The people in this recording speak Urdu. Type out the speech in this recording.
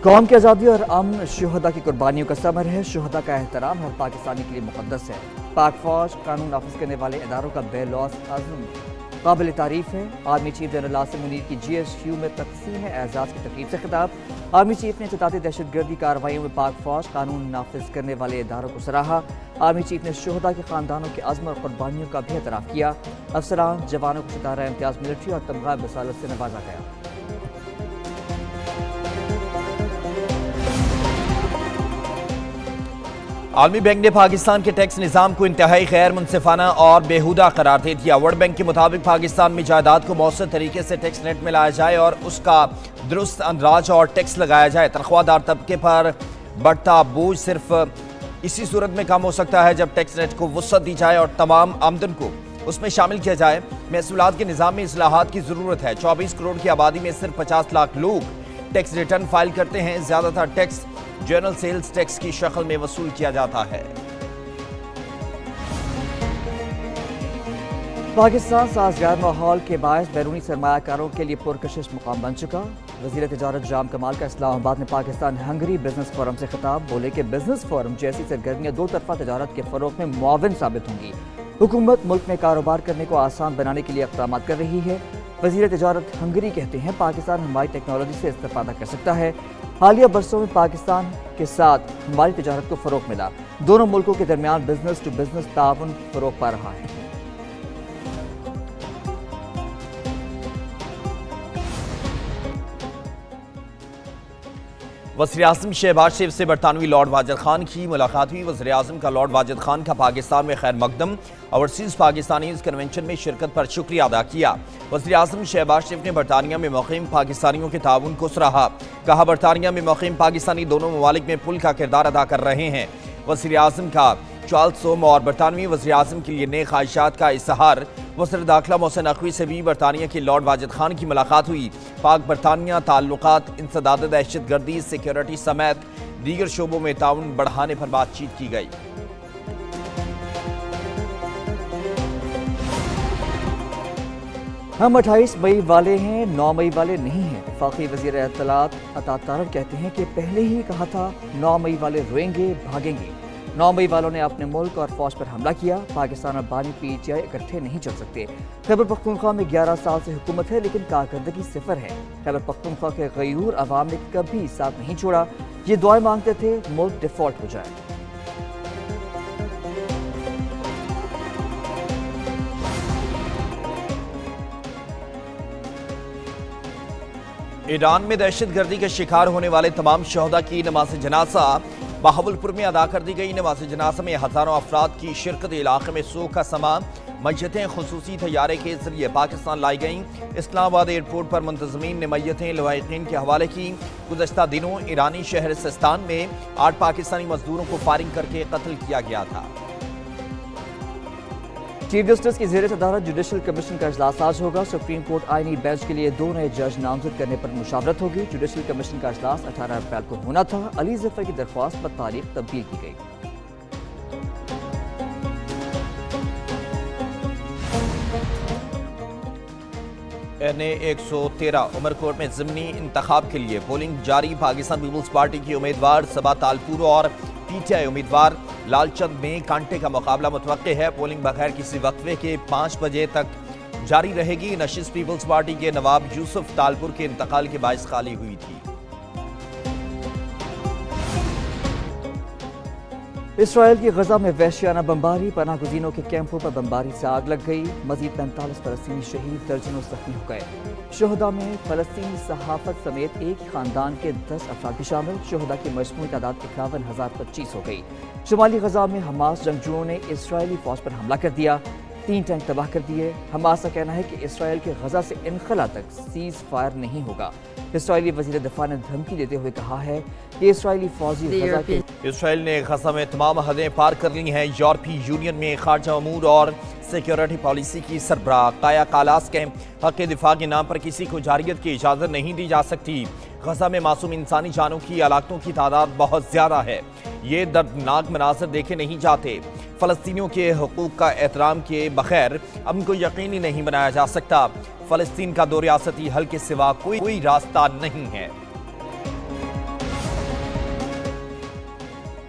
قوم کی آزادی اور امن شہدا کی قربانیوں کا ثمر ہے۔ شہدا کا احترام ہر پاکستانی کے لیے مقدس ہے۔ پاک فوج قانون نافذ کرنے والے اداروں کا بے لوث عزم قابل تعریف ہے۔ Army chief general Asim Munir کی GSU میں تقسیم اعزاز کی تقریب سے خطاب۔ آرمی چیف نے چتاتی دہشت گردی کارروائیوں میں پاک فوج قانون نافذ کرنے والے اداروں کو سراہا۔ آرمی چیف نے شہدا کے خاندانوں کے عزم اور قربانیوں کا بھی اعتراف کیا۔ افسران جوانوں کو ستارہ امتیاز ملٹری اور تمغہ بصالت سے نوازا گیا۔ عالمی بینک نے پاکستان کے ٹیکس نظام کو انتہائی غیر منصفانہ اور بیہودہ قرار دے دیا۔ ورلڈ بینک کے مطابق پاکستان میں جائیداد کو مؤثر طریقے سے ٹیکس نیٹ میں لایا جائے اور اس کا درست اندراج اور ٹیکس لگایا جائے۔ تنخواہ دار طبقے پر بڑھتا بوجھ صرف اسی صورت میں کم ہو سکتا ہے جب ٹیکس نیٹ کو وسعت دی جائے اور تمام آمدن کو اس میں شامل کیا جائے۔ محصولات کے نظام میں اصلاحات کی ضرورت ہے۔ 24 کروڑ کی آبادی میں صرف 50 لاکھ لوگ ٹیکس ریٹرن فائل کرتے ہیں۔ زیادہ تر ٹیکس جنرل سیلز ٹیکس کی شکل میں وصول کیا جاتا ہے۔ پاکستان سازگار ماحول کے باعث بیرونی سرمایہ کاروں کے لیے پرکشش مقام بن چکا۔ وزیر تجارت جام کمال کا اسلام آباد میں پاکستان ہنگری بزنس فورم سے خطاب۔ بولے کہ بزنس فورم جیسی سرگرمیاں دو طرفہ تجارت کے فروغ میں معاون ثابت ہوں گی۔ حکومت ملک میں کاروبار کرنے کو آسان بنانے کے لیے اقدامات کر رہی ہے۔ وزیر تجارت ہنگری کہتے ہیں پاکستان ہماری ٹیکنالوجی سے استفادہ کر سکتا ہے۔ حالیہ برسوں میں پاکستان کے ساتھ ہماری تجارت کو فروغ ملا۔ دونوں ملکوں کے درمیان بزنس ٹو بزنس تعاون فروغ پا رہا ہے۔ وزیراعظم شہباز شریف سے برطانوی لارڈ واجد خان کی ملاقات ہوئی۔ وزیراعظم کا لارڈ واجد خان کا پاکستان میں خیر مقدم اوورسیز پاکستانیز کنونشن میں شرکت پر شکریہ ادا کیا۔ وزیراعظم شہباز شریف نے برطانیہ میں مقیم پاکستانیوں کے تعاون کو سراہا۔ کہا برطانیہ میں مقیم پاکستانی دونوں ممالک میں پل کا کردار ادا کر رہے ہیں۔ وزیراعظم کا چارلس سوم اور برطانوی وزیراعظم کے لیے نیک خواہشات کا اظہار۔ وزیر داخلہ محسن نقوی سے بھی برطانیہ کے لارڈ واجد خان کی ملاقات ہوئی۔ پاک برطانیہ تعلقات انسداد دہشت گردی سیکیورٹی سمیت دیگر شعبوں میں تعاون بڑھانے پر بات چیت کی گئی۔ ہم 28 مئی والے ہیں، 9 مئی والے نہیں ہیں۔ وفاقی وزیر اطلاعات عطا طارق کہتے ہیں کہ پہلے ہی کہا تھا 9 مئی والے روئیں گے بھاگیں گے۔ 9 مئی والوں نے اپنے ملک اور فوج پر حملہ کیا۔ پاکستان اور بانی PTI اکٹھے نہیں چل سکتے۔ خیبر پختونخوا میں 11 سال سے حکومت ہے لیکن کارکردگی صفر ہے۔ خیبر پختونخوا کے غیور عوام نے کبھی ساتھ نہیں چھوڑا۔ یہ دعائیں مانگتے تھے ملک ڈیفالٹ ہو جائے۔ ایران میں دہشت گردی کے شکار ہونے والے تمام شہداء کی نماز جنازہ بہاولپور میں ادا کر دی گئی۔ نماز جنازہ میں ہزاروں افراد کی شرکت۔ علاقے میں سوگ کا سما۔ میتیں خصوصی طیارے کے ذریعے پاکستان لائی گئیں۔ اسلام آباد ایئرپورٹ پر منتظمین نے میتیں لواحقین کے حوالے کی۔ گزشتہ دنوں ایرانی شہر سیستان میں 8 پاکستانی مزدوروں کو فائرنگ کر کے قتل کیا گیا تھا۔ چیف جسٹس کی زیر صدارت جوڈیشل کمیشن کا اجلاس آج ہوگا۔ سپریم کورٹ آئینی بینچ کے لیے 2 نئے جج نامزد کرنے پر مشاورت ہوگی۔ جوڈیشل کمیشن کا اجلاس 18 اپریل کو ہونا تھا۔ علی ظفر کی درخواست پر تاریخ تبدیل کی گئی۔ NA-113 عمرکوٹ میں ضمنی انتخاب کے لیے پولنگ جاری۔ پاکستان پیپلز پارٹی کی امیدوار صبا تالپور اور PTI امیدوار لال چند میں کانٹے کا مقابلہ متوقع ہے۔ پولنگ بغیر کسی وقفے کے 5 بجے تک جاری رہے گی۔ نشست پیپلز پارٹی کے نواب یوسف تالپور کے انتقال کے باعث خالی ہوئی تھی۔ اسرائیل کی غزہ میں وحشیانہ بمباری۔ پناہ گزینوں کے کیمپوں پر بمباری سے آگ لگ گئی۔ مزید 45 فلسطینی شہید، درجنوں زخمی ہو گئے۔ شہداء میں فلسطینی صحافت سمیت ایک ہی خاندان کے 10 افراد بھی شامل۔ شہداء کی مجموعی تعداد 51,025 ہو گئی۔ شمالی غزہ میں حماس جنگجوؤں نے اسرائیلی فوج پر حملہ کر دیا۔ 3 ٹینک تباہ کر دیے۔ حماس کا کہنا ہے کہ اسرائیل کے غزہ سے انخلا تک سیز فائر نہیں ہوگا۔ اسرائیلی وزیر دفاع نے دھمکی دیتے ہوئے کہا ہے کہ اسرائیلی فوجی غزہ کے اسرائیل نے غزہ میں تمام حدیں پار کر لی ہیں۔ یورپی یونین میں خارجہ امور اور سیکیورٹی پالیسی کی سربراہ کایا کالاس کے حق دفاع کے نام پر کسی کو جارحیت کی اجازت نہیں دی جا سکتی۔ غزہ میں معصوم انسانی جانوں کی ہلاکتوں کی تعداد بہت زیادہ ہے۔ یہ دردناک مناظر دیکھے نہیں جاتے۔ فلسطینیوں کے حقوق کا احترام کے بغیر امن کو یقینی نہیں بنایا جا سکتا۔ فلسطین کا دو ریاستی حل کے سوا کوئی راستہ نہیں ہے۔